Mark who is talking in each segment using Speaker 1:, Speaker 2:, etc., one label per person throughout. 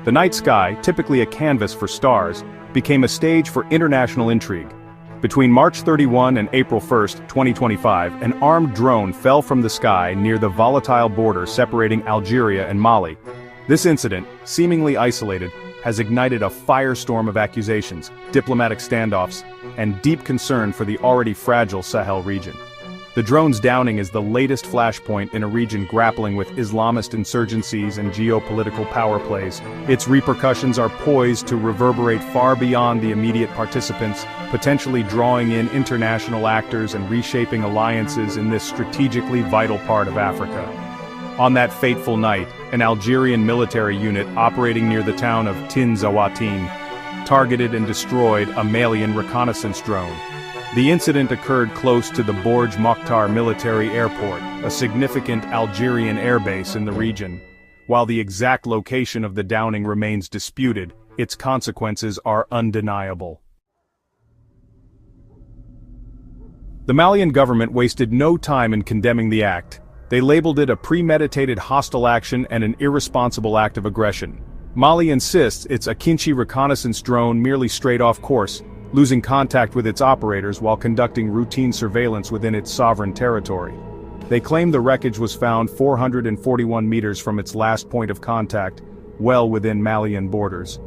Speaker 1: The night sky, typically a canvas for stars, became a stage for international intrigue. Between March 31 and April 1, 2025, an armed drone fell from the sky near the volatile border separating Algeria and Mali. This incident, seemingly isolated, has ignited a firestorm of accusations, diplomatic standoffs, and deep concern for the already fragile Sahel region. The drone's downing is the latest flashpoint in a region grappling with Islamist insurgencies and geopolitical power plays. Its repercussions are poised to reverberate far beyond the immediate participants, potentially drawing in international actors and reshaping alliances in this strategically vital part of Africa. On that fateful night, an Algerian military unit operating near the town of Tin Zawatin targeted and destroyed a Malian reconnaissance drone. The incident occurred close to the Borj Mokhtar military airport, a significant Algerian airbase in the region. While the exact location of the downing remains disputed, its consequences are undeniable. The Malian government wasted no time in condemning the act. They labeled it a premeditated hostile action and an irresponsible act of aggression. Mali insists it's a Kinchi reconnaissance drone merely strayed off course, losing contact with its operators while conducting routine surveillance within its sovereign territory. They claim the wreckage was found 441 meters from its last point of contact, well within Malian borders.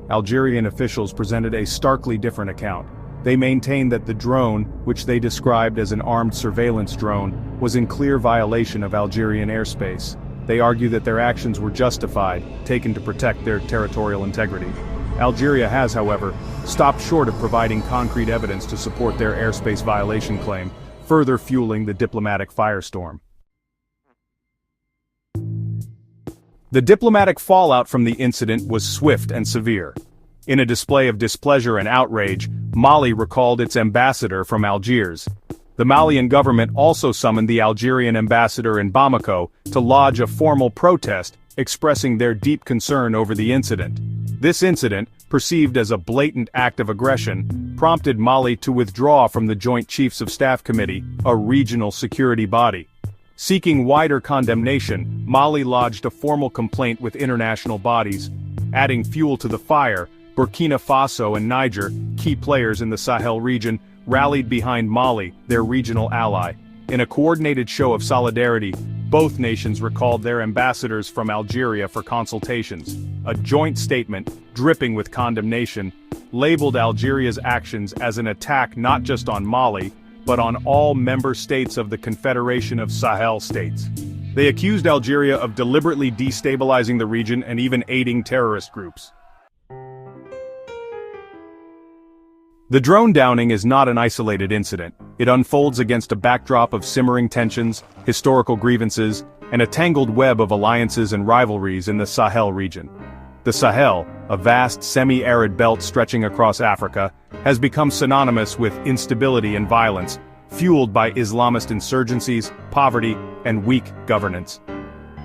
Speaker 1: Algerian officials presented a starkly different account. They maintained that the drone, which they described as an armed surveillance drone, was in clear violation of Algerian airspace. They argue that their actions were justified, taken to protect their territorial integrity. Algeria has, however, stopped short of providing concrete evidence to support their airspace violation claim, further fueling the diplomatic firestorm. The diplomatic fallout from the incident was swift and severe. In a display of displeasure and outrage, Mali recalled its ambassador from Algiers. The Malian government also summoned the Algerian ambassador in Bamako to lodge a formal protest, expressing their deep concern over the incident. This incident, perceived as a blatant act of aggression, prompted Mali to withdraw from the Joint Chiefs of Staff Committee, a regional security body. Seeking wider condemnation, Mali lodged a formal complaint with international bodies. Adding fuel to the fire, Burkina Faso and Niger, key players in the Sahel region, rallied behind Mali, their regional ally. In a coordinated show of solidarity, both nations recalled their ambassadors from Algeria for consultations. A joint statement, dripping with condemnation, labeled Algeria's actions as an attack not just on Mali, but on all member states of the Confederation of Sahel States. They accused Algeria of deliberately destabilizing the region and even aiding terrorist groups. The drone downing is not an isolated incident. It unfolds against a backdrop of simmering tensions, historical grievances, and a tangled web of alliances and rivalries in the Sahel region. The Sahel, a vast semi-arid belt stretching across Africa, has become synonymous with instability and violence, fueled by Islamist insurgencies, poverty, and weak governance.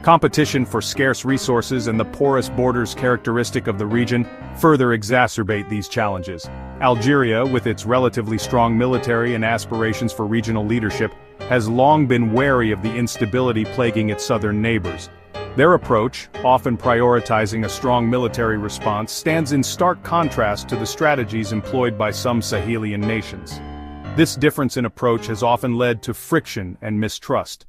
Speaker 1: Competition for scarce resources and the porous borders characteristic of the region further exacerbate these challenges. Algeria, with its relatively strong military and aspirations for regional leadership, has long been wary of the instability plaguing its southern neighbors. Their approach, often prioritizing a strong military response, stands in stark contrast to the strategies employed by some Sahelian nations. This difference in approach has often led to friction and mistrust.